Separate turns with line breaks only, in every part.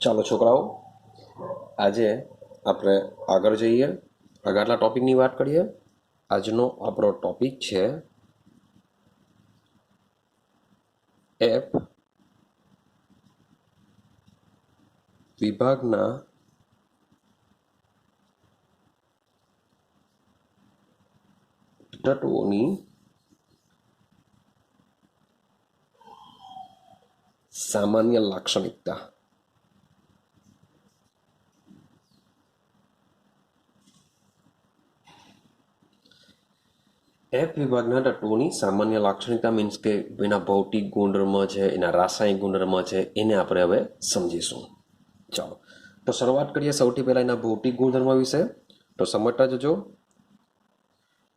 ચાલો છોકરાઓ, આજે આપણે આગળ જઈએ, આગળના ટોપિકની વાત કરીએ. આજનો આપણો ટોપિક છે એફ વિભાગના તત્વોની સામાન્ય લાક્ષણિકતા. એફ વિભાગના તત્વોની સામાન્ય લાક્ષણિકતા મીન્સ કે એના ભૌતિક ગુણધર્મ છે, એના રાસાયણિક ગુણધર્મ છે, એને આપણે હવે સમજીશું. ચાલો, તો શરૂઆત કરીએ સૌથી પહેલા એના ભૌતિક ગુણધર્મ વિશે. તો સમજતા જજો.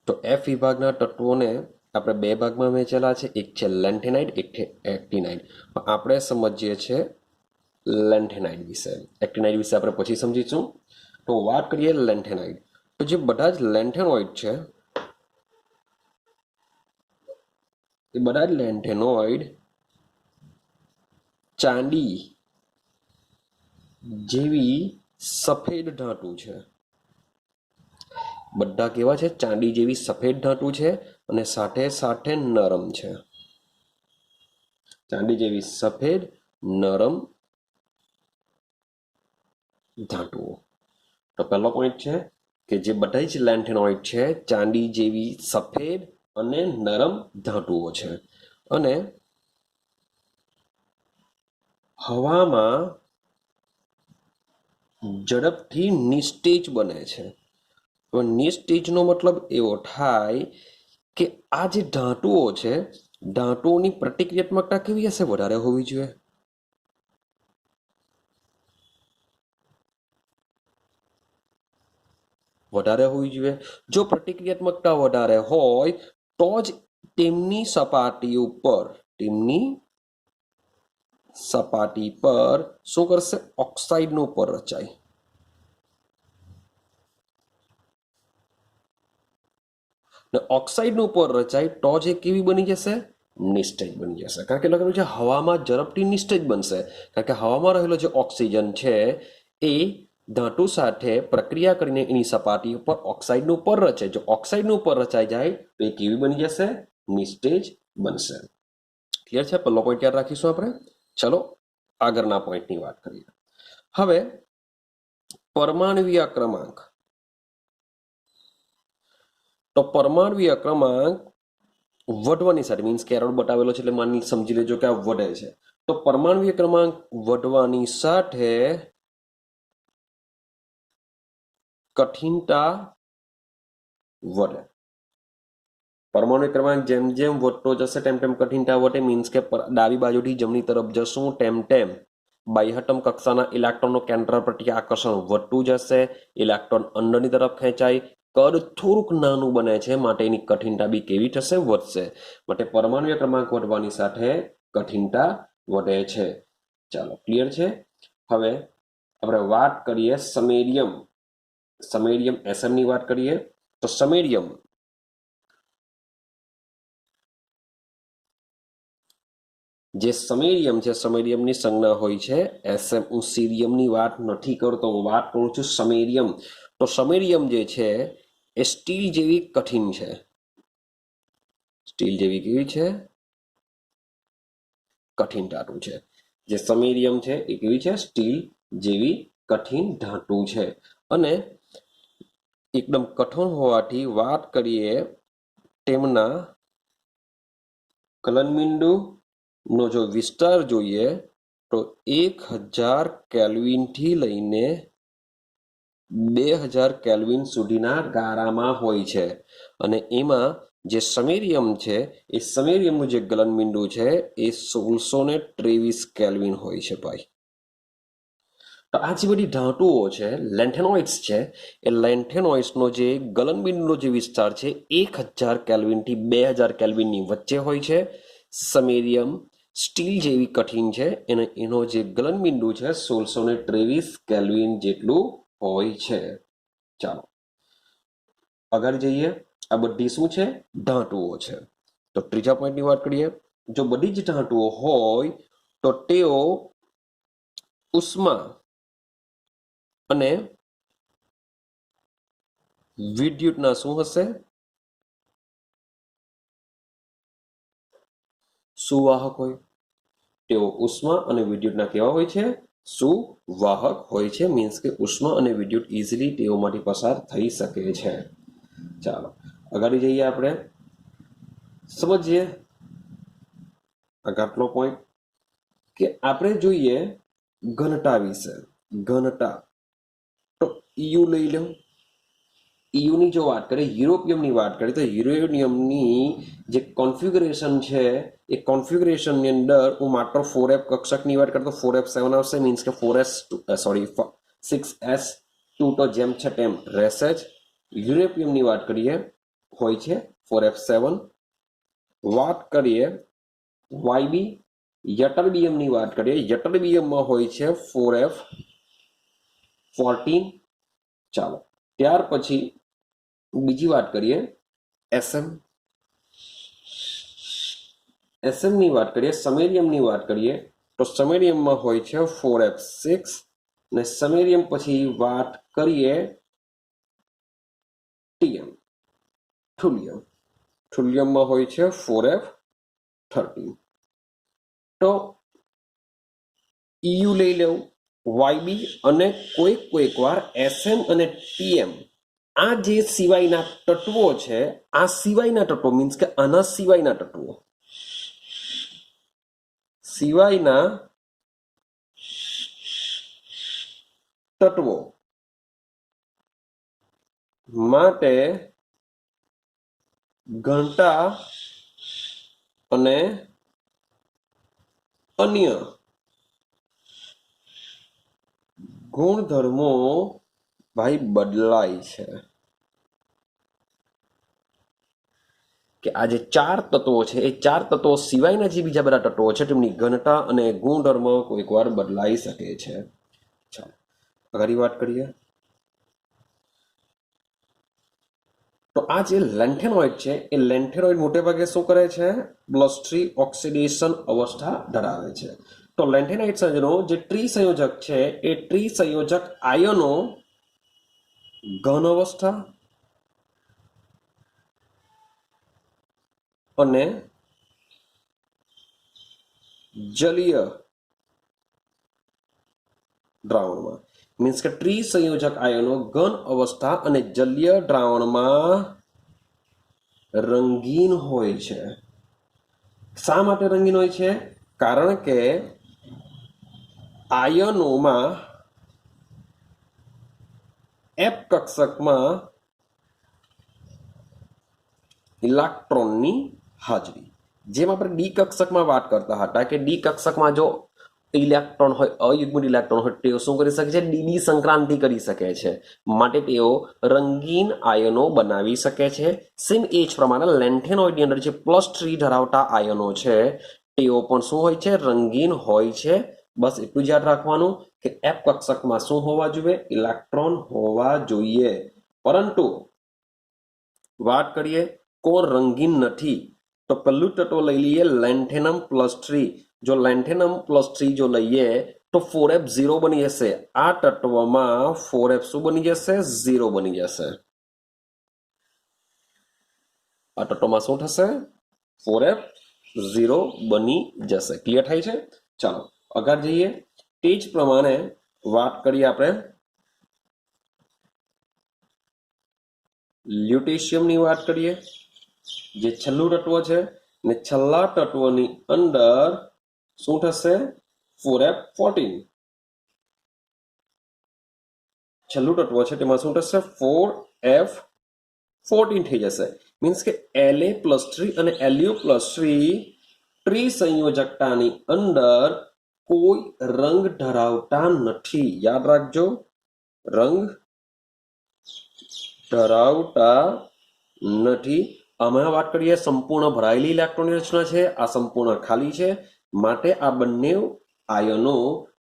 તો એફ વિભાગના તત્વોને આપણે બે ભાગમાં વહેંચેલા છે, એક છે લેન્થેનાઇડ, એક છે એક્ટિનાઇડ. આપણે સમજીએ છીએ લેન્થેનાઇડ વિશે. એક્ટિનાઇડ વિશે આપણે પછી સમજીશું. તો વાત કરીએ લેન્થેનાઇડ. તો જે બધા જ લેન્થેનોઇડ છે, એ બધા જ લેન્થેનોઇડ ચાંદી જેવી સફેદ ધાતુ છે. બધા કેવા છે? ચાંદી જેવી સફેદ ધાતુ છે અને સાથે સાથે નરમ છે. ચાંદી જેવી સફેદ નરમ ધાતુઓ. તો પહેલો પોઈન્ટ છે કે જે બધા જ લેન્થેનોઇડ છે ચાંદી જેવી સફેદ અને નરમ ધાતુઓ છે અને હવામાં ઝડપથી નિસ્તેજ બને છે. હવે નિસ્તેજનો મતલબ એવો થાય કે આ જે ધાતુઓ છે, ધાતુઓની પ્રતિક્રિયાત્મકતા કેવી હશે? વધારે હોવી જોઈએ. વધારે હોવી જોઈએ. જો પ્રતિક્રિયાત્મકતા વધારે હોય તો જ તેમની સપાટી પર શું કરશે? ઓક્સાઇડનું પર રચાય. ને ઓક્સાઇડનું પર રચાય તો જ એ કેવી બની જશે? નિસ્તેજ બની જશે. કારણ કે લખેલું છે હવામાં ઝડપથી નિસ્તેજ બનશે. કારણ કે હવામાં રહેલો જે ઓક્સિજન છે એ ધાતુ સાથે પ્રક્રિયા કરીને એની સપાટી ઉપર ઓક્સાઇડનું પર રચે. જો ઓક્સાઇડનું પર રચાઈ જાય તો એ કેવી બની જશે? નિસ્તેજ બનશે. ક્લિયર છે? પહેલો પોઈન્ટ યાદ રાખીશું આપણે. ચલો આગળના પોઈન્ટની વાત કરીએ. હવે પરમાણ્વીય ક્રમાંક. તો પરમાણ્વીય ક્રમાંક વધવાની સાથે મીન્સ કે એરો બતાવેલો છે એટલે માની સમજી લેજો કે આ વધે છે. તો પરમાણ્વીય ક્રમાંક વધવાની સાથે કઠિનતા વધે. પરમાણુ ક્રમાંક જેમ જેમ વધતો જશે તેમ તેમ કઠિનતા વધે. મીન્સ કે ડાબી બાજુથી જમણી તરફ જશું તેમ તેમ બાહ્યતમ કક્ષાના ઇલેક્ટ્રોનનું કેન્દ્ર પ્રત્યે આકર્ષણ વધતું જશે. ઇલેક્ટ્રોન અંદરની તરફ ખેંચાય. કદ થોડુંક નાનું બને છે માટે એની કઠિનતા બી કેવી થશે? વધશે. માટે પરમાણ્વીય ક્રમાંક વધવાની સાથે કઠિનતા વધે છે. ચાલો, ક્લિયર છે? હવે આપણે વાત કરીએ સમેરિયમ. એસએમ ની વાત કરીએ તો સમેરિયમ જે સમેરિયમ છે, સમેરિયમની સંજ્ઞા હોય છે એસએમ. હું સીરિયમની વાત નથી કરતો, હું વાત કરું છું સમેરિયમ. તો સમેરિયમ જે છે એ સ્ટીલ જેવી કઠિન છે. સ્ટીલ જેવી કેવી છે? કઠિન ધાતુ છે. જે સમેરિયમ છે એ કેવી છે? સ્ટીલ જેવી કઠિન ધાતુ છે. અને એકદમ કઠોર હોવાથી વાત કરીએ તેમના ગલનબિંદુ નો જો વિસ્તાર જોઈએ તો 1000 કેલ્વિનથી લઈને 2000 કેલ્વિન સુધીના ગાળામાં હોય છે. અને એમાં જે સમેરિયમ છે એ સમેરિયમનું જે ગલનબિંદુ છે એ 1623 કેલ્વિન હોય છે ભાઈ. તો આ જે બધી ધાતુઓ છે લેન્થેનોઇડ્સ છે, એ લેન્થેનોઇડ્સનો જે ગલનબિંદુનો જે વિસ્તાર છે 1000 કેલ્વિનથી 2000 કેલ્વિનની વચ્ચે હોય છે. સમેરિયમ સ્ટીલ જેવી કઠિન છે અને એનો જે ગલનબિંદુ છે 1623 કેલ્વિન જેટલું હોય છે. ચાલો આગળ જઈએ. આ બધી શું છે? ધાતુઓ છે. તો ત્રીજા પોઈન્ટની વાત કરીએ. જો બધી જ ધાતુઓ હોય તો તેઓ ઉષ્મા અને વિદ્યુતના શું હશે? સુવાહક હોય. તેઓ ઉષ્મા અને વિદ્યુતના કેવા હોય છે? સુવાહક હોય છે. મીન્સ કે ઉષ્મા અને વિદ્યુત ઇઝીલી તેઓમાંથી પસાર થઈ શકે છે. ચાલો આગળ જઈએ, આપણે સમજીએ આગળનો પોઈન્ટ કે આપણે જોઈએ ઘનતા વિશે. ઘનતા તો ઈયુ લઈ લો. ઈયુની જો વાત કરીએ, યુરોપિયમની વાત કરીએ તો યુરેનિયમની જે કોન્ફિગરેશન છે એ કોન્ફિગરેશનની અંદર હું માત્ર 4f કક્ષકની વાત કરતો 4f7 આવશે. મીન્સ કે 6s2 તો જેમ છે તેમ રહેશે જ. યુરેપિયમની વાત કરીએ હોય છે 4f7. વાત કરીએ વાયબી યટરબિયમની વાત કરીએ, યટરબિયમમાં હોય છે 4f14. ચાલો ત્યાર પછી બીજી વાત કરીએ એસએમની વાત કરીએ, સમેરિયમની વાત કરીએ તો સમેરિયમમાં હોય છે 4f6. ને સમેરિયમ પછી વાત કરીએ ટીએમ થુલિયમમાં હોય છે 4f13. તો ઈયુ લઈ લેવું, વાયબી અને કોઈક વાર એસએમ અને ટીએમ. આ જે સિવાયના તત્વો છે, આ સિવાયના તત્વો મીન્સ કે આના સિવાયના તત્વો માટે ઘનતા અને અન્ય ગુણધર્મો ભાઈ બદલાય છે. કે આ જે ચાર તત્વો છે એ ચાર તત્વો સિવાયના જે બીજા બધા તત્વો છે તેમની ઘનતા અને ગુણધર્મ કોઈક વાર બદલાઈ શકે છે. ચાલો આગળ વાત કરીએ તો આ જે લેન્થેનોઇડ છે એ લેન્થેનોઇડ મોટે ભાગે શું કરે છે? બ્લસ્ટરી ઓક્સિડેશન અવસ્થા ધરાવે છે. તો લેન્થેનાઇડ સંયોજનો જે ત્રિસંયોજક છે એ ત્રિસંયોજક આયનો ઘન અવસ્થા અને જલીય દ્રાવણમાં, મીન્સ કે ત્રિસંયોજક આયનો ઘન અવસ્થા અને જલીય દ્રાવણમાં રંગીન હોય છે. શા માટે રંગીન હોય છે? કારણ કે આયનોમાં એફ કક્ષકમાં ઇલેક્ટ્રોનની હાજરી. જેમ આપણે ડી કક્ષકમાં વાત કરતા હતા કે ડી કક્ષકમાં જો ઇલેક્ટ્રોન હોય, અયુગ્મિત ઇલેક્ટ્રોન હોય, તેઓ શું કરી શકે છે? ડીડી સંક્રાંતિ કરી શકે છે. માટે તેઓ રંગીન આયનો બનાવી શકે છે. સેમ એ જ પ્રમાણે લેન્થેનોઇડની અંદર જે +3 ધરાવતા આયનો છે તેઓ પણ શું હોય છે? રંગીન હોય છે. બસ એટલું જ યાદ રાખવાનું કે એફ કક્ષકમાં શું હોવા જોઈએ? ઇલેક્ટ્રોન હોવા જોઈએ. પરંતુ વાત કરીએ કોણ રંગીન નથી, તો પહેલું તત્વ લઈ લઈએ લેન્થેનમ +3. જો લેન્થેનમ +3 જો લઈએ તો 4f0 બની જશે. આ તત્વમાં 4f શું બની જશે? 0 બની જશે. આ તત્વમાં શું થશે? 4f0 બની જશે. ક્લિયર થાય છે? ચાલો આગળ જઈએ. તે જ પ્રમાણે વાત કરીએ આપણે લ્યુટેશિયમની વાત કરીએ, જે છેલ્લું તત્વ છે ને છેલ્લા તત્વની અંદર શું થશે? 4f14. છેલ્લું તત્વ છે તેમાં શું થશે? 4f14 થઈ જશે. મીન્સ કે La+3 અને Lu+3 ત્રિસંયોજકતાની અંદર કોઈ રંગ ધરાવતા નથી. યાદ રાખજો, રંગ ધરાવતા નથી. અમે વાત કરીએ સંપૂર્ણ ભરાયેલી ઇલેક્ટ્રોનની રચના છે, આ સંપૂર્ણ ખાલી છે. માટે આ બંને આયનો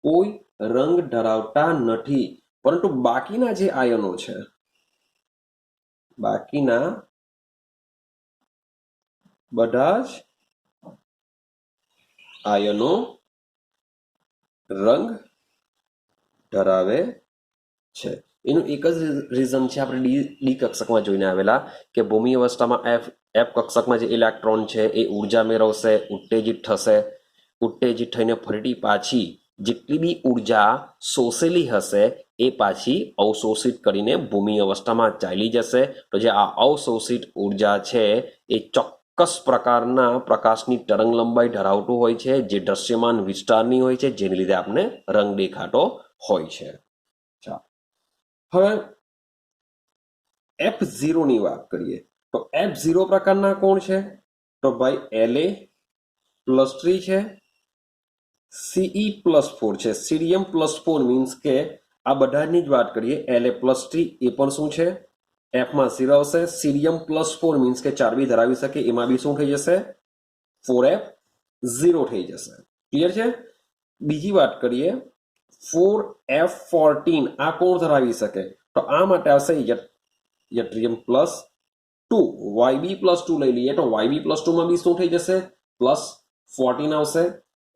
કોઈ રંગ ધરાવતા નથી. પરંતુ બાકીના જે આયનો છે, બાકીના બધા જ આયનો રંગ ધરાવે છે. એનું એક જ રીઝન છે, આપણે ડી કક્ષકમાં જોઈને આવેલા કે ભૂમિ અવસ્થામાં એફ કક્ષકમાં જે ઇલેક્ટ્રોન છે એ ઉર્જા મેળવશે, ઉત્તેજિત થશે, ઉત્તેજિત થઈને ફરીથી પાછી જેટલી બી ઉર્જા શોષેલી હશે એ પાછી અવશોષિત કરીને ભૂમિ અવસ્થામાં ચાલી જશે. તો જે આ અવશોષિત ઉર્જા છે એ ચોક્કસ પ્રકારના પ્રકાશની તરંગ લંબાઈ ધરાવતું હોય છે, જે દ્રશ્યમાન વિસ્તારની હોય છે, જેને લીધે આપણે રંગ દેખાતો હોય છે. હવે F0 ની વાત કરીએ તો F0 પ્રકારના કોણ છે? તો ભાઈ La+3 છે, Ce+4 છે. Cerium+4 મીન્સ કે આ બધાની જ વાત કરીએ. La+3 એ પણ શું છે? Fમાં 0 આવશે. Cerium+4 મીન્સ કે 4 બી ધરાવી શકે, એમાં બી શું થઈ જશે? 4F0 થઈ જશે. ક્લિયર છે? બીજી વાત કરીએ 4F14 આ કોણ ધરાવી શકે? તો આ માટે આવશે yttrium+2. Yb+2 લઈ લઈએ તો Yb+2 માં બી શું થઈ જશે? +14 આવશે.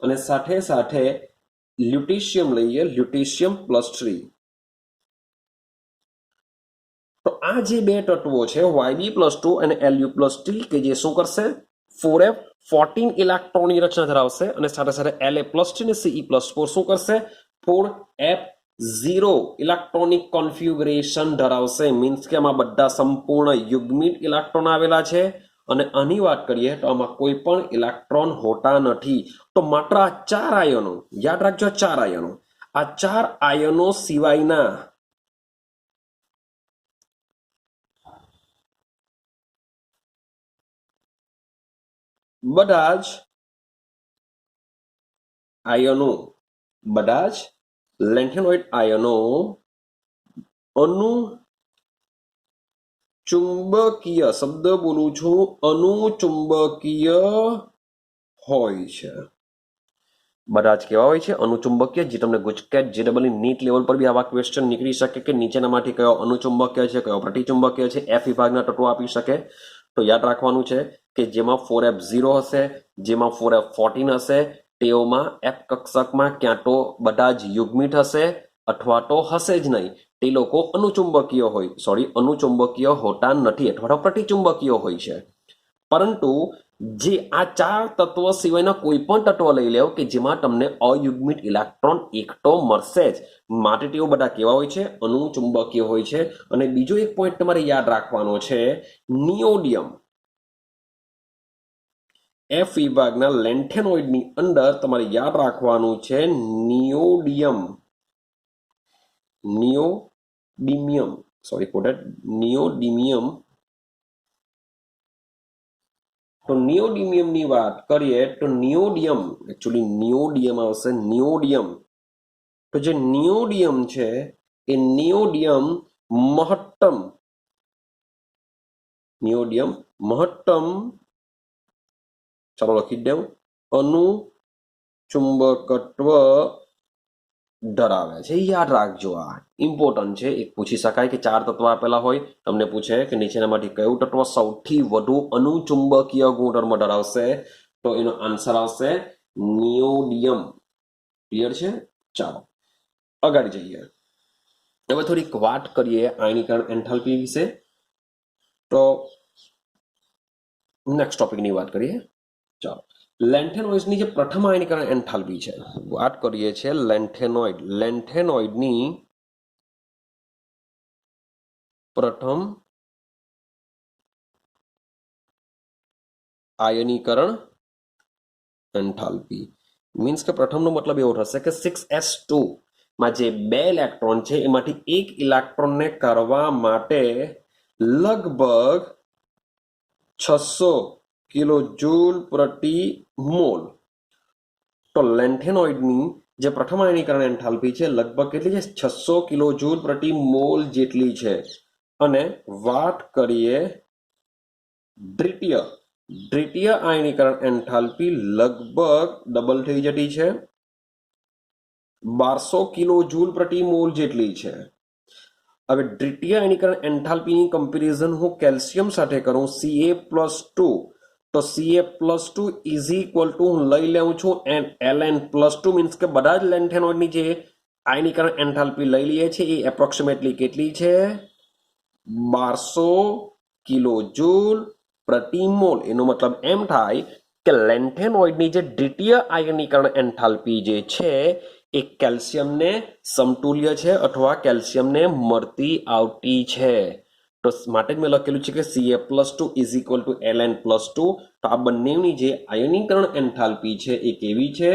અને સાથે સાથે લ્યુટેશિયમ લઈએ, લ્યુટેશિયમ+3. તો આ જે બે તત્વો છે Yb+2 અને Lu+3 કે જે શું કરશે? 4F14 ઇલેક્ટ્રોનની રચના ધરાવશે અને સાથે સાથે La+3 અને Ce+4 શું કરશે? 4F0 ઇલેક્ટ્રોનિક કોન્ફિગ્યુરેશન ધરાવશે. મીન્સ કે આમાં બધા સંપૂર્ણ યુગ્મિત ઇલેક્ટ્રોન આવેલા છે. અને આની વાત કરીએ તો આમાં કોઈ પણ ઇલેક્ટ્રોન હોતા નથી. તો માત્ર આ 4 આયનો, યાદ રાખજો 4 આયનો, આ 4 આયનો સિવાયના બધા જ આયનો, બધા જ લેન્થેનોઇડ આયનો અનુચુંબકીય, શબ્દ બોલું છું, અનુચુંબકીય હોય છે. બધા જ કેવા હોય છે? અનુચુંબકીય. જે તમને ગુજકેટ જેડબલની નીટ લેવલ પર બી આવા ક્વેશ્ચન નીકળી શકે કે નીચેનામાંથી કયો અનુચુંબકીય છે, કયો પ્રતિચુંબકીય છે, F વિભાગના તત્વો આપી શકે. તો યાદ રાખવાનું છે કે જેમાં 4F0 હશે, જેમાં 4F14 હશે, તેઓમાં F કક્ષકમાં ક્યાં તો બધા જ યુગ્મિત હશે અથવા તો હશે જ નહીં. તે લોકો અનુચુંબકીય હોય, અનુચુંબકીય હોતા નથી અથવા તો પ્રતિચુંબકીય હોય છે. પરંતુ જે આ 4 તત્વો સિવાયના કોઈ પણ તત્વ લઈ લેવ કે જેમાં તમને અયુગ્મિત ઇલેક્ટ્રોન એકટો મળશે જ, માટે તેઓ બધા કેવા હોય છે? અનુચુંબકીય હોય છે. અને બીજો એક પોઈન્ટ તમારે યાદ રાખવાનો છે, નિયોડિયમ. F વિભાગના લેન્થેનોઇડની અંદર તમારે યાદ રાખવાનું છે નિયોડિયમ, નિયોડિમિયમ, નિયોડિમિયમ. તો નિયોડિમિયમની વાત કરીએ તો નિયોડિયમ, એકચ્યુઅલી નિયોડિયમ આવશે, નિયોડિયમ. તો જે નિયોડિયમ છે એ નિયોડિયમ મહત્તમ, ચાલો લખી દઉં, અનુચુંબકત્વ ધરાવે છે. યાદ રાખજો, આ ઇમ્પોર્ટન્ટ છે. એક પૂછી શકાય કે 4 તત્વ આપેલા હોય, તમને પૂછે કે નીચેનામાંથી કયું તત્વ સૌથી વધુ અનુચુંબકીય ગુણધર્મ ધરાવશે? તો એનો આન્સર આવશે નિયોડિયમ. ક્લિયર છે? ચાલો આગળ જઈએ. હવે થોડીક વાત કરીએ આયનીકરણ એન્થાલ્પી વિશે. તો નેક્સ્ટ ટોપિકની વાત કરીએ. ચાલો, લેન્થેનોઇડ્સની જે પ્રથમ આયનીકરણ એન્થાલ્પી છે, વાત કરીએ છીએ લેન્થેનોઇડની પ્રથમ આયનીકરણ એન્થાલ્પી. મીન્સ કે પ્રથમનો મતલબ એવો થશે કે 6s2 માં જે 2 ઇલેક્ટ્રોન છે એમાંથી એક ઇલેક્ટ્રોનને કરવા માટે લગભગ 600 કિલો જૂલ પ્રતિ મોલ. તો લેન્થેનોઇડની જે પ્રથમ આયનીકરણ એન્થાલ્પી છે લગભગ કેટલી છે? 600 કિલો જૂલ પ્રતિ મોલ જેટલી છે. અને વાત કરીએ દ્વિતીય આયનીકરણ એન્થાલ્પી લગભગ ડબલ થઈ જતી છે, 1200 કિલો જૂલ પ્રતિ મોલ જેટલી છે. હવે દ્વિતીય આયનીકરણ એન્થાલ્પીની કમ્પેરિઝન હું કેલ્શિયમ સાથે કરું, Ca+2, તો Ca+2 ઇઝ ઇક્વલ ટુ હું લઈ લઉં છું Ln+2. મીન્સ કે બધા જ લેન્થેનોઇડની જે આયનીકરણ એન્થાલ્પી લઈ લઈએ છીએ એ એપ્રોક્સિમેટલી કેટલી છે 1200 કિલો જૂલ પ્રતિ મોલ. એનો મતલબ એમ થાય કે લેન્થેનોઇડની જે દ્વિતીય આયનીકરણ એન્થાલ્પી જે છે એ કેલ્શિયમને સમતુલ્ય છે અથવા કેલ્શિયમને મળતી આવતી છે. તો માટે જ મેં લખેલું છે કે Ca+2 is equal to Ln+2. તો આ બંનેની જે આયનીકરણ એન્થાલ્પી છે એ કેવી છે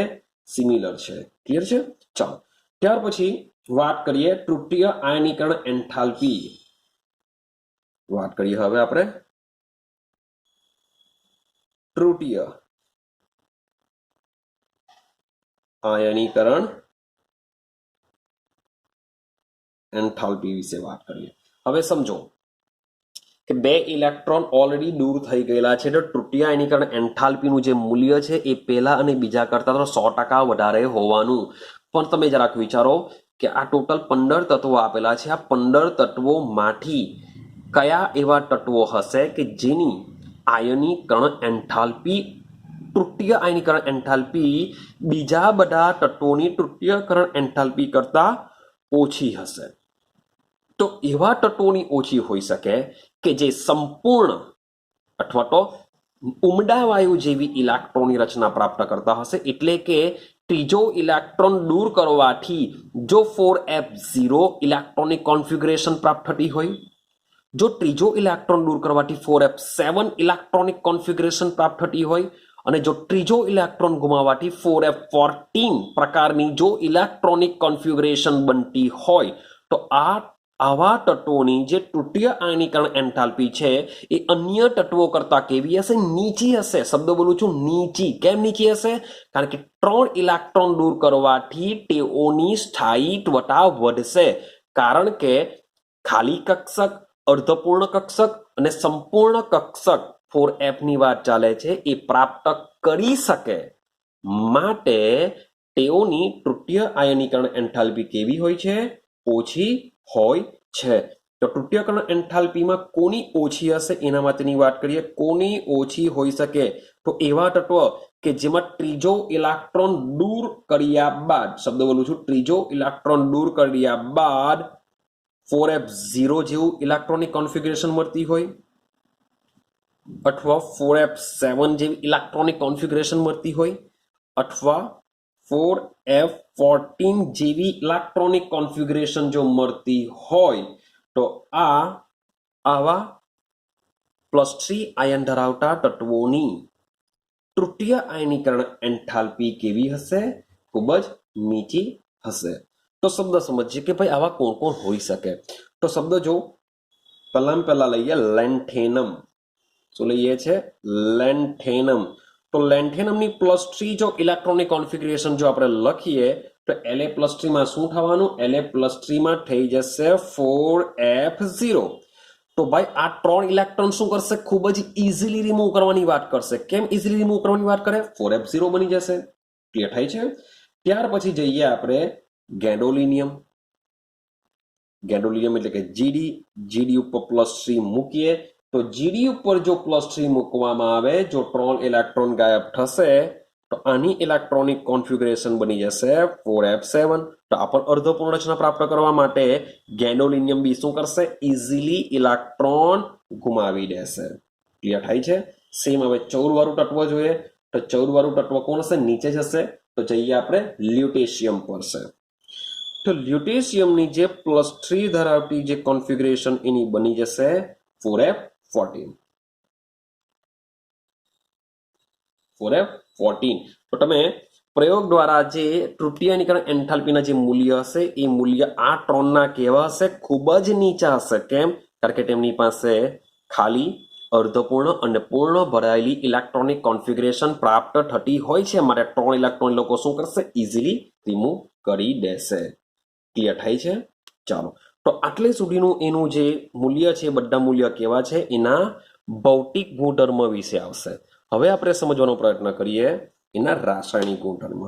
સિમિલર છે. ક્લિયર છે. ચાલો ત્યાર પછી વાત કરીએ તૃતીય આયનીકરણ એન્થાલ્પી. વાત કરીએ હવે આપણે તૃતીય આયનીકરણ એન્થાલ્પી વિશે વાત કરીએ. હવે સમજો કે બે ઇલેક્ટ્રોન ઓલરેડી દૂર થઈ ગયેલા છે તો તૃતીય આયનીકરણ એન્થાલ્પીનું જે મૂલ્ય છે એ પહેલા અને બીજા કરતા તો 100% વધારે હોવાનું. પણ તમે જરાક વિચારો કે આ ટોટલ 15 તત્વો આપેલા છે. આ 15 તત્વોમાંથી કયા એવા તત્વો હશે કે જેની આયનીકરણ એન્થાલ્પી તૃતીય આયનીકરણ એન્થાલ્પી બીજા બધા તત્વોની તૃતીયકરણ એન્થાલ્પી કરતા ઓછી હશે. તો એવા તત્વોની ઓછી હોઈ શકે કે જે સંપૂર્ણ અથવા તો ઉમદા વાયુ જેવી ઇલેક્ટ્રોનની રચના પ્રાપ્ત કરતા હશે. એટલે કે ત્રીજો ઇલેક્ટ્રોન દૂર કરવાથી જો 4f0 ઇલેક્ટ્રોનિક કોન્ફિગરેશન પ્રાપ્ત થતી હોય, જો ત્રીજો ઇલેક્ટ્રોન દૂર કરવાથી 4f7 ઇલેક્ટ્રોનિક કોન્ફિગરેશન પ્રાપ્ત થતી હોય અને જો ત્રીજો ઇલેક્ટ્રોન ગુમાવવાથી 4f14 પ્રકારની જો ઇલેક્ટ્રોનિક કોન્ફિગરેશન બનતી હોય તો આવા તત્વોની જે તૃતીય આયનીકરણ એન્થાલ્પી છે એ અન્ય તત્વો કરતા કેવી હશે નીચી હશે. શબ્દ બોલું છું નીચી. કેમ નીચી હશે? કારણ કે 3 ઇલેક્ટ્રોન દૂર કરવાથી તેઓની સ્થાયીત્વતા વધશે. કારણ કે ખાલી કક્ષક, અર્ધપૂર્ણ કક્ષક અને સંપૂર્ણ કક્ષક 4f ની વાત ચાલે છે એ પ્રાપ્ત કરી શકે માટે તેઓની તૃતીય આયનીકરણ એન્થાલ્પી કેવી હોય છે ઓછી હોય છે. તો તૃતીયકરણ એન્થાલ્પીમાં કોની ઓછી હશે એના માટેની વાત કરીએ. કોની ઓછી હોઈ શકે? તો એવા તત્વ કે જેમાં ત્રીજો ઇલેક્ટ્રોન દૂર કર્યા બાદ, શબ્દ બોલું છું ત્રીજો ઇલેક્ટ્રોન દૂર કર્યા બાદ 4f0 જેવું ઇલેક્ટ્રોનિક કોન્ફિગરેશન મળતી હોય અથવા 4f7 જેવી ઇલેક્ટ્રોનિક કોન્ફિગરેશન મળતી હોય અથવા 4f14 જેવી ઇલેક્ટ્રોનિક કોન્ફિગરેશન જો મળતી હોય તો આવા +3 આયન ધરાવતા તત્વોની તૃતીય આયનીકરણ એન્થાલ્પી કેવી હશે? ખૂબ જ નીચી હશે. તો શબ્દ સમજીએ કે ભાઈ આવા કોણ કોણ હોઈ શકે. તો શબ્દ જો પહેલા લઈએ લેન્થેનમ. શું લઈએ છે? લેન્થેનમ. તો લેન્થેનમની +3 જો ઇલેક્ટ્રોનિક કોન્ફિગરેશન જો આપણે લખીએ તો La+3 માં શું થવાનું? La+3 માં થઈ જશે 4f0. તો ભાઈ આ 3 ઇલેક્ટ્રોન શું કરશે? ખૂબ જ ઇઝીલી રિમૂવ કરવાની વાત કરશે. કેમ ઇઝીલી રિમૂવ કરવાની વાત કરે? 4f0 બની જશે. ક્લિયર થાય છે? ત્યાર પછી જઈએ આપણે ગેડોલિનિયમ. ગેડોલિનિયમ એટલે કે GD ઉપર +3 મૂકીએ તો GD ઉપર જો +3 મૂકવામાં આવે, જો 3 ઇલેક્ટ્રોન ગાયબ થશે તો આની ઇલેક્ટ્રોનિક કોન્ફિગરેશન બની જશે 4f7. તો આ પણ અર્ધપૂર્ણ રચના પ્રાપ્ત કરવા માટે ગેડોલિનિયમ બી શું કરશે? ઇઝીલી ઇલેક્ટ્રોન ગુમાવી દેશે. ક્લિયર થાય છે? સેમ હવે 14 વાળું તત્વ જોઈએ તો 14 વાળું તત્વ કોણ હશે? નીચે જશે. તો જઈએ આપણે લ્યુટેશિયમ પર છે. તો લ્યુટેશિયમની જે +3 ધરાવતી જે કોન્ફિગરેશન એની બની જશે 4f14. તો તમે પ્રયોગ દ્વારા જે તૃતીય આયનીકરણ એન્થાલ્પીના જે મૂલ્ય હશે એ મૂલ્ય આ 3 ના કેવા હશે? ખૂબ જ નીચા હશે. કેમ? કારણ કે તેમની પાસે ખાલી, અર્ધપૂર્ણ અને પૂર્ણ ભરાયેલી ઇલેક્ટ્રોનિક કોન્ફિગરેશન પ્રાપ્ત થતી હોય છે. માટે 3 ઇલેક્ટ્રોન લોકો શું કરશે? ઇઝીલી રિમૂવ કરી દેશે. ક્લિયર થાય છે? ચાલો તો આટલે સુધીનું એનું જે મૂલ્ય છે બધા મૂલ્ય કેવા છે એના ભૌતિક ગુણધર્મ વિશે આવશે. હવે આપણે સમજવાનો પ્રયત્ન કરીએ એના રાસાયણિક ગુણધર્મ.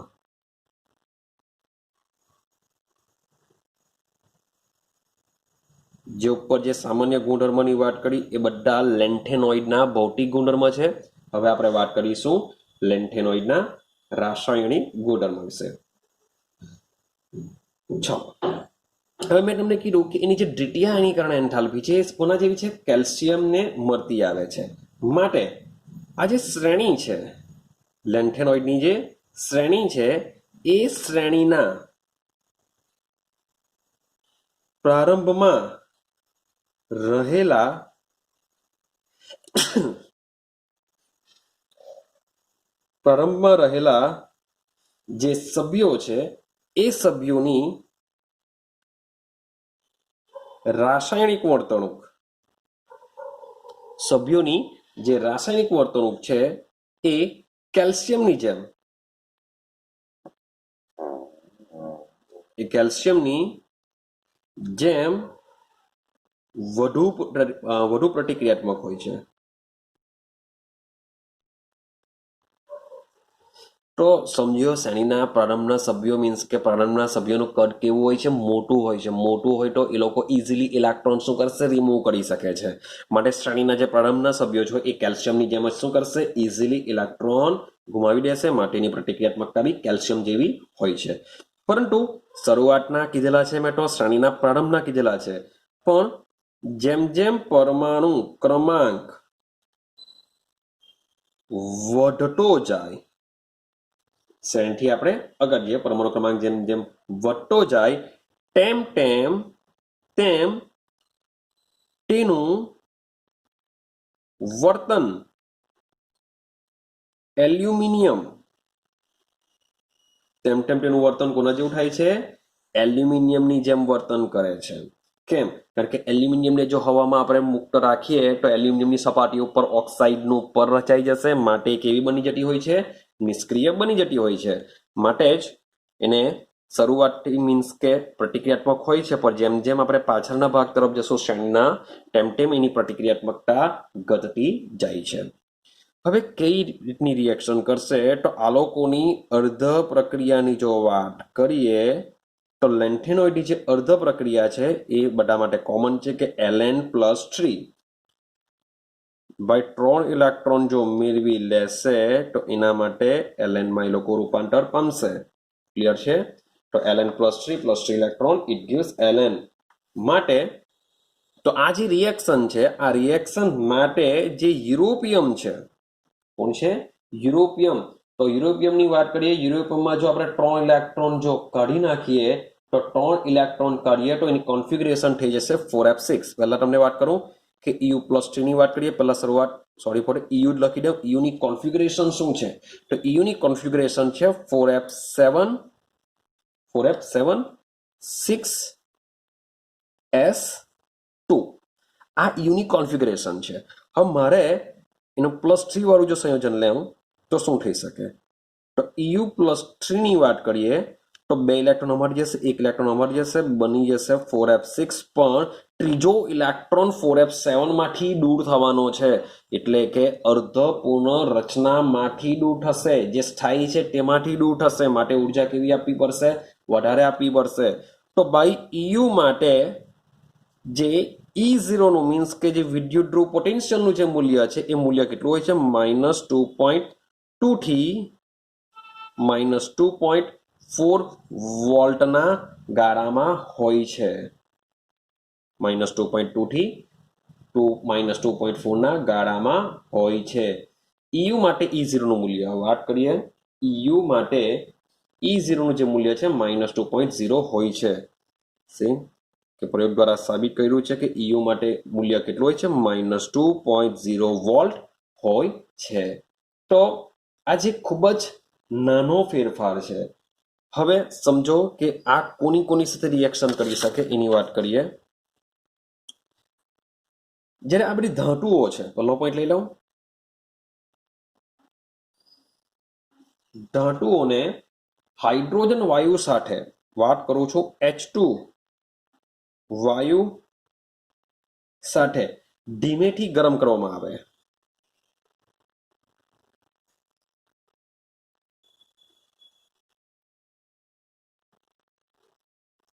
જે ઉપર જે સામાન્ય ગુણધર્મની વાત કરી એ બધા લેન્થેનોઇડના ભૌતિક ગુણધર્મ છે. હવે આપણે વાત કરીશું લેન્થેનોઇડના રાસાયણિક ગુણધર્મ વિશે. ચાલો, હવે મેં તમને કીધું કે એની જે દ્વિતીય આયનીકરણ એન્થાલ્પી છે એ કોના જેવી છે? કેલ્શિયમને મળતી આવે છે. માટે આ જે શ્રેણી છે, લેન્થેનોઇડની જે શ્રેણી છે, એ શ્રેણીના પ્રારંભમાં રહેલા જે સભ્યો છે એ સભ્યોની રાસાયણિક વર્તણૂક છે એ કેલ્શિયમની જેમ વધુ પ્રતિક્રિયાત્મક હોય છે. તો સમજો શ્રેણીના પ્રારંભના સભ્યો મીન્સ કે પ્રારંભના સભ્યોનું કદ કેવું હોય છે? મોટું હોય તો એ લોકો ઇઝીલી ઇલેક્ટ્રોન શું કરશે? રિમૂવ કરી શકે છે. માટે શ્રેણીના જે પ્રારંભના સભ્યો છે એ કેલ્શિયમની જેમ જ શું કરશે? ઇઝીલી ઇલેક્ટ્રોન ગુમાવી દેશે. માટેની પ્રતિક્રિયાત્મકતા બી કેલ્શિયમ જેવી હોય છે. પરંતુ શરૂઆતના કીધેલા છે મેં તો શ્રેણીના પ્રારંભના કીધેલા છે, પણ જેમ જેમ પરમાણુ ક્રમાંક વધતો જાય, શ્રેણીથી આપણે આગળ જઈએ, પરમાણુ ક્રમાંક જેમ જેમ વધતો જાય તેમ તેનું વર્તન એલ્યુમિનિયમ કોના જેવું થાય છે? એલ્યુમિનિયમની જેમ વર્તન કરે છે. કેમ? કારણ કે એલ્યુમિનિયમને જો હવામાં આપણે મુક્ત રાખીએ તો એલ્યુમિનિયમની સપાટી ઉપર ઓક્સાઇડનું પર રચાઈ જશે. માટે કેવી બની જતી હોય છે? નિષ્ક્રિય બની જતી હોય છે. માટે જ એને શરૂઆતથી મીન્સ કે પ્રતિક્રિયાત્મક હોય છે, પણ જેમ જેમ આપણે પાછળના ભાગ તરફ જશું શ્રેણીના, તેમ એની પ્રતિક્રિયાત્મકતા ઘટતી જાય છે. હવે કઈ રીતની રિએક્શન કરશે? તો આલોકોની અર્ધ પ્રક્રિયાની જો વાત કરીએ તો લેન્થેનોઇડની જે અર્ધ પ્રક્રિયા છે એ બધા માટે કોમન છે કે Ln+3 બાય 3 ઇલેક્ટ્રોન જો મેળવી લેશે તો એના માટે Ln માં એ લોકો રૂપાંતર પામશે. ક્લિયર છે? તો Ln+3 electron it gives Ln. માટે તો આ જે રિએક્શન છે, આ રિએક્શન માટે જે યુરોપિયમ છે, કોણ છે? યુરોપિયમ. તો યુરોપિયમની વાત કરીએ, યુરોપિયમમાં જો આપણે 3 ઇલેક્ટ્રોન જો કાઢી નાખીએ તો 3 ઇલેક્ટ્રોન કાઢીએ તો એની કોન્ફિગરેશન થઈ જશે 4f6. પહેલા તમને વાત કરું કે EU+3 ની વાત કરીએ. પહેલા શરૂઆત EU લખી દઉં. EU ની કોન્ફિગરેશન શું છે? તો EU ની કોન્ફિગરેશન છે 4f7 6s2. આ EU ની કોન્ફિગરેશન છે. હવે મારે એનું +3 વાળું જો સંયોજન લેવું તો શું થઈ શકે? તો EU+3 ની વાત કરીએ તો 2 ઇલેક્ટ્રોન અમારી જશે, 1 ઇલેક્ટ્રોન અમારી જશે, બની જશે 4f6. પણ ત્રીજો ઇલેક્ટ્રોન 4f7 માંથી દૂર થવાનો છે, એટલે કે અર્ધપૂર્ણ રચનામાંથી દૂર થશે, જે સ્થાયી છે તેમાંથી દૂર થશે. માટે ઉર્જા કેવી આપવી પડશે? વધારે આપવી પડશે. તો ભાઈ EU માટે જે E0 નું મીન્સ કે જે વિદ્યુત ધ્રુવ પોટેન્શિયલનું જે મૂલ્ય છે એ મૂલ્ય કેટલું હોય છે? -2.2 થી -2.4 વોલ્ટના ગાળામાં હોય છે. -2.2 થી -2.4 ના ગાળામાં હોય છે. EU માટે E0 નું મૂલ્ય વાત કરીએ. EU માટે E0 નું જે મૂલ્ય છે -2.0 હોય છે. સેમ કે પ્રયોગ દ્વારા સાબિત કર્યું છે કે EU માટે મૂલ્ય કેટલું હોય છે? -2.0 વોલ્ટ હોય છે. તો આ જે ખૂબ જ નાનો ફેરફાર છે. હવે સમજો કે આ કોની સાથે રિએક્શન કરી શકે એની વાત કરીએ. જ્યારે આ બધી ધાતુઓ છે, પહેલો પોઈન્ટ લઈ લઉં. ધાતુઓને હાઇડ્રોજન વાયુ સાથે વાત કરું છું, H2 વાયુ સાથે ધીમેથી ગરમ કરવામાં આવે.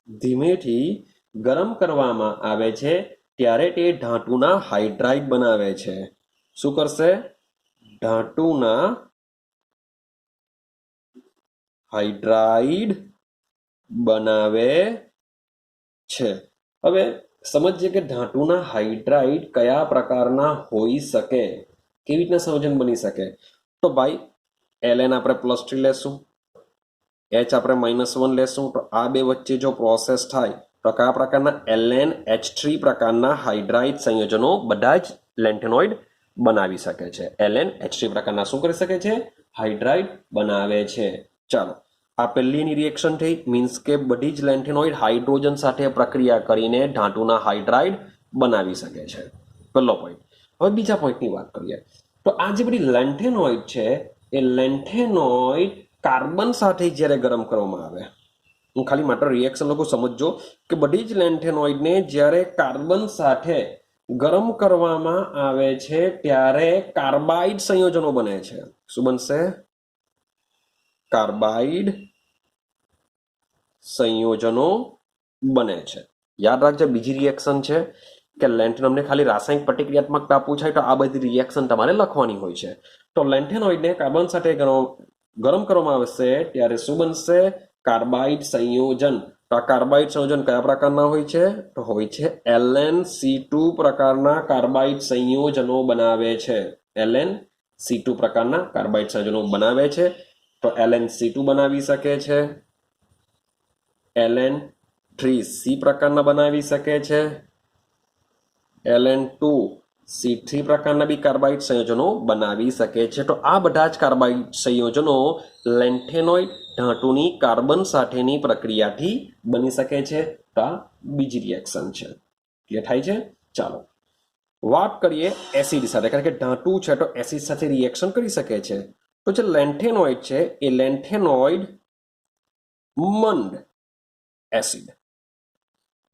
ધીમેથી ગરમ કરવામાં આવે છે ત્યારે તે ધાતુના હાઇડ્રાઇડ બનાવે છે. શું કરશે? ધાતુના હાઇડ્રાઇડ બનાવે છે. હવે સમજીએ કે ધાતુના હાઇડ્રાઇડ કયા પ્રકારના હોઈ શકે, કેવી રીતના સંયોજન બની શકે. તો ભાઈ Ln આપણે +3 લેશું, H આપણે -1 લેશું. તો આ બે વચ્ચે જો પ્રોસેસ થાય તો કયા પ્રકારના LnH3 પ્રકારના હાઇડ્રાઇડ સંયોજનો બધા જ લેન્થેનોઇડ બનાવી શકે છે. LnH3 પ્રકારના શું કરી શકે છે? હાઇડ્રાઇડ બનાવે છે. ચાલો, આ પહેલીની રિએક્શન થઈ, મીન્સ કે બધી જ લેન્થેનોઇડ હાઇડ્રોજન સાથે પ્રક્રિયા કરીને ધાતુના હાઇડ્રાઇડ બનાવી શકે છે. પહેલો પોઈન્ટ. હવે બીજા પોઈન્ટની વાત કરીએ તો આ જે બધી લેન્થેનોઇડ છે એ લેન્થેનોઇડ કાર્બન સાથે જ્યારે ગરમ કરવામાં આવે, હું ખાલી માત્ર રિએક્શન લખું, સમજજો કે બધી જ લેન્થેનોઇડને જ્યારે કાર્બન સાથે ગરમ કરવામાં આવે છે ત્યારે કાર્બાઇડ સંયોજનો બને છે. શું બનશે? કાર્બાઇડ સંયોજનો બને છે. યાદ રાખજો, બીજી રિએક્શન છે કે લેન્થેનોઇડને ખાલી રાસાયણિક પ્રતિક્રિયાત્મકતા પૂછાય તો આ બધી રિએક્શન તમારે લખવાની હોય છે. તો લેન્થેનોઇડને કાર્બન સાથે ગરમ કરવામાં આવશે ત્યારે શું બનશે? કાર્બાઇડ સંયોજન. તો આ કાર્બાઇડ સંયોજન કયા પ્રકારના હોય છે? તો હોય છે LnC2 પ્રકારના કાર્બાઇડ સંયોજનો બનાવે છે. LnC2 પ્રકારના કાર્બાઇડ સંયોજનો બનાવે છે. તો LnC2 બનાવી શકે છે, Ln3C પ્રકારના બનાવી શકે છે, Ln2C3 પ્રકારના બી કાર્બાઇડ સંયોજનો બનાવી શકે છે. તો આ બધા જ કાર્બાઇડ સંયોજનો લેન્થેનોઇડ ધાતુની કાર્બન સાથેની પ્રક્રિયાથી બની શકે છે. તો આ બીજી રિએક્શન છે. ક્લિયર થાય છે? ચાલો વાત કરીએ એસિડ સાથે, કારણ કે ધાતુ છે તો એસિડ સાથે રિએક્શન કરી શકે છે. તો જે લેન્થેનોઇડ છે એ લેન્થેનોઇડ મંડ એસિડ,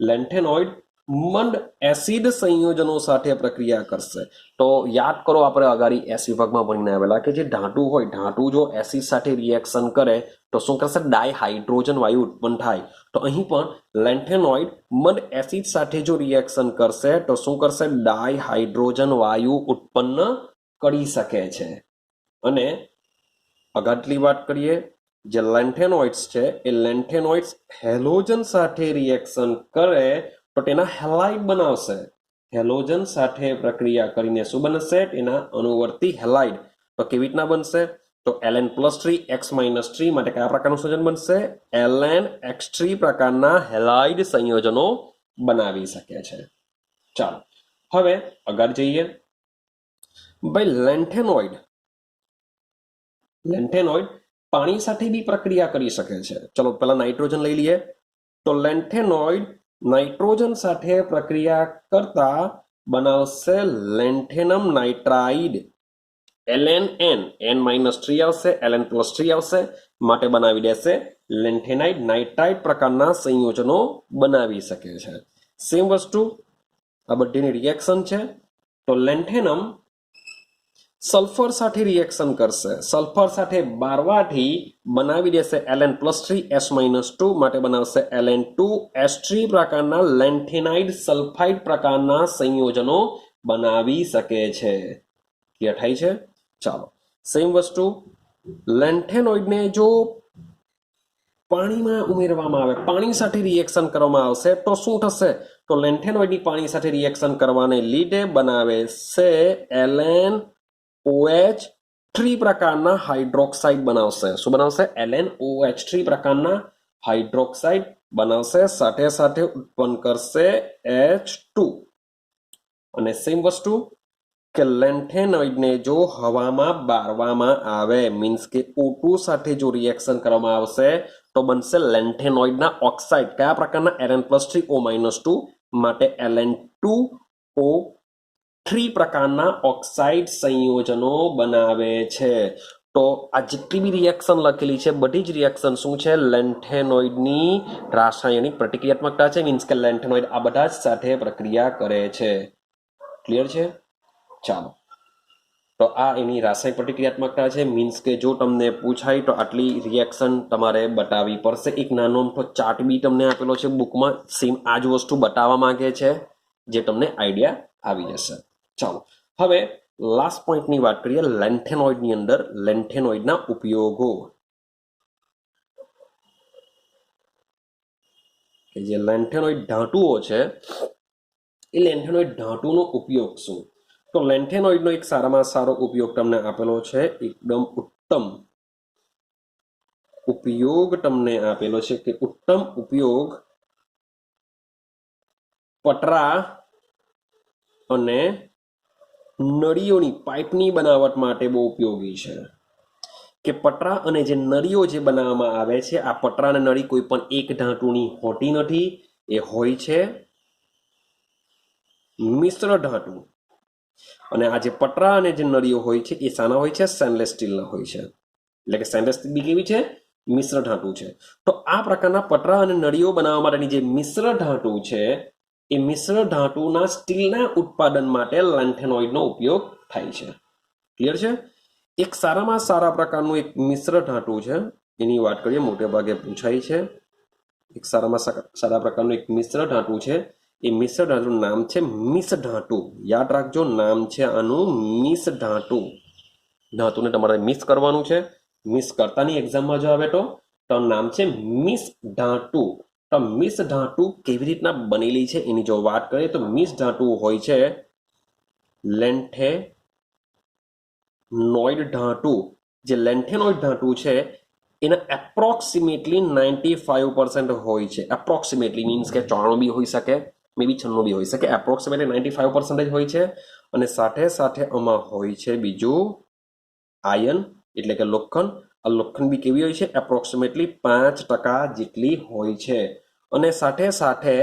લેન્થેનોઇડ મંડ એસિડ સંયોજનો સાથે પ્રક્રિયા કરશે. તો યાદ કરો, આપણે અગાડી એસ વિભાગમાં ભણીને આવેલા કે જે ધાતુ હોય, ધાતુ જો એસિડ સાથે રિએક્શન કરે તો શું કરશે? ડાયહાઇડ્રોજન વાયુ ઉત્પન્ન થાય. તો અહીં પણ લેન્થેનોઇડ મંડ એસિડ સાથે જો રિએક્શન કરશે તો શું કરશે? ડાયહાઇડ્રોજન વાયુ ઉત્પન્ન કરી શકે છે. અને અગાટલી વાત કરીએ, જે લેન્થેનોઇડ્સ છે એ લેન્થેનોઇડ્સ હેલોજન સાથે રિએક્શન કરે તો તેના હેલાઇડ બનાવશે. હેલોજન સાથે પ્રક્રિયા કરીને શું બનશે? તેના અનુવર્તી હેલાઇડ. તો કેવી રીતના બનશે? તો Ln+3 X-3 માટે કયા પ્રકારનું સંયોજન બનશે? LnX3 પ્રકારના હેલાઇડ સંયોજનો બનાવી શકે છે. ચાલો હવે આગળ જઈએ. ભાઈ લેન્થેનોઇડ પાણી સાથે બી પ્રક્રિયા કરી શકે છે. ચલો પહેલા નાઇટ્રોજન લઈ લઈએ. તો લેન્થેનોઇડ નાઇટ્રોજન સાથે પ્રક્રિયા કરતા બનાવશે લેન્થેનમ નાઇટ્રાઇડ. Ln N-3 આવશે, Ln+3 આવશે, માટે બનાવી દેશે લેન્થેનાઇડ નાઇટ્રાઇડ પ્રકારના સંયોજનો બનાવી શકે છે. સેમ વસ્તુ આ બધીની રિએક્શન છે. તો લેન્થેનમ સલ્ફર સાથે રિએક્શન કરશે, સલ્ફર સાથે બારવાથી બનાવી દેશે Ln+3 S-2, માટે બનાવશે Ln2S3 પ્રકારના લેન્થેનાઇડ સલ્ફાઇડ પ્રકારના સંયોજનો બનાવી શકે છે. ક્લિયર થાય છે? ચાલો સેમ વસ્તુ લેન્થેનોઇડને જો પાણીમાં ઉમેરવામાં આવે, પાણી સાથે રિએક્શન કરવામાં આવશે તો શું થશે? તો લેન્થેનોઇડની પાણી સાથે રિએક્શન કરવાને લીધે બનાવે છે LnOH3 પ્રકારના હાઇડ્રોક્સાઇડ બનાવશે. શું બનાવશે? LnOH3 પ્રકારના હાઇડ્રોક્સાઇડ બનાવશે, સાથે સાથે ઉત્પન્ન કરશે H2. અને સેમ વસ્તુ કે લેન્થેનોઇડને જો હવામાં બાળવામાં આવે, મીન્સ કે O2 સાથે જો રિએક્શન કરવામાં આવશે તો બનશે લેન્થેનોઇડના ઓક્સાઇડ. કયા પ્રકારના? Ln+3O-2, માટે Ln2O3 પ્રકારના ઓક્સાઇડ સંયોજનો બનાવે છે. તો આ જેટલી બી રિએક્શન લખેલી છે બધી જ રિએક્શન શું છે? લેન્થેનોઇડની રાસાયણિક પ્રતિક્રિયાત્મકતા છે, મીન્સ કે લેન્થેનોઇડ આ બધા જ સાથે પ્રક્રિયા કરે છે. ક્લિયર છે? ચાલો, તો આ એની રાસાયણિક પ્રતિક્રિયાત્મકતા છે. મીન્સ કે જો તમને પૂછાય તો આટલી રિએક્શન તમારે બતાવવી પડશે. એક નાનો મોટો ચાર્ટ બી તમને આપેલો છે બુકમાં, સેમ આ જ વસ્તુ બતાવવા માંગે છે, જે તમને આઈડિયા આવી જશે. ચાલો હવે લાસ્ટ પોઈન્ટની વાત કરીએ. લેન્થેનોઇડની અંદર લેન્થેનોઇડના ઉપયોગો. કે જે લેન્થેનોઇડ ધાતુઓ છે એ લેન્થેનોઇડ ધાતુનો ઉપયોગ શું? તો લેન્થેનોઇડનો એક સારામાં સારો ઉપયોગ તમને આપેલો છે, એકદમ ઉત્તમ ઉપયોગ તમને આપેલો છે કે ઉત્તમ ઉપયોગ પટરા અને નળીઓની પાઇપની બનાવટ માટે બહુ ઉપયોગી છે. કે પટરા અને જે નળીઓ જે બનાવવામાં આવે છે, આ પટરા અને નળી કોઈ પણ એક ધાતુની હોતી નથી, એ હોય છે મિશ્ર ધાતુ. અને આ જે પટરા અને જે નળીઓ હોય છે એ શાના હોય છે? સ્ટેનલેસ સ્ટીલના હોય છે. એટલે કે સ્ટેનલેસ સ્ટીલ બી કેવી છે? મિશ્ર ધાતુ છે. તો આ પ્રકારના પટરા અને નળીઓ બનાવવા માટેની જે મિશ્ર ધાતુ છે એ મિશ્ર ધાતુના સ્ટીલના ઉત્પાદન માટે લેન્થેનોઇડનો ઉપયોગ થાય છે. ક્લિયર છે? એક સારામાં સારા પ્રકારનું એક મિશ્ર ધાતુ છે, એની વાત કરીએ, મોટે ભાગે પૂછાય છે. એક સારામાં સારા પ્રકારનું એક મિશ્ર ધાતુ છે, એ મિશ્ર ધાતુનું નામ છે મિસ ધાતુ. યાદ રાખજો, નામ છે આનું મિસ ધાતુ. ધાતુને તમારે મિસ કરવાનું છે. મિસ કરતાની એક્ઝામમાં જો આવે તો નામ છે મિસ ધાતુ. તો મિસ ધાતુ કેવી રીતના બનેલી છે એની જો વાત કરીએ તો મિસ ધાતુ હોય છે લેન્થેનોઇડ ધાતુ. જે લેન્થેનોઇડ ધાતુ છે એના એપ્રોક્સિમેટલી 95% હોય છે. એપ્રોક્સિમેટલી મીન્સ કે 94 બી હોઈ શકે, મે બી 96 બી હોઈ શકે. એપ્રોક્સિમેટલી 95% હોય છે. અને સાથે સાથે આમાં હોય છે બીજું આયન, એટલે કે લોખંડ. આ લોખંડ બી કેવી હોય છે? એપ્રોક્સિમેટલી 5% જેટલી હોય છે. અને સાથે સાથે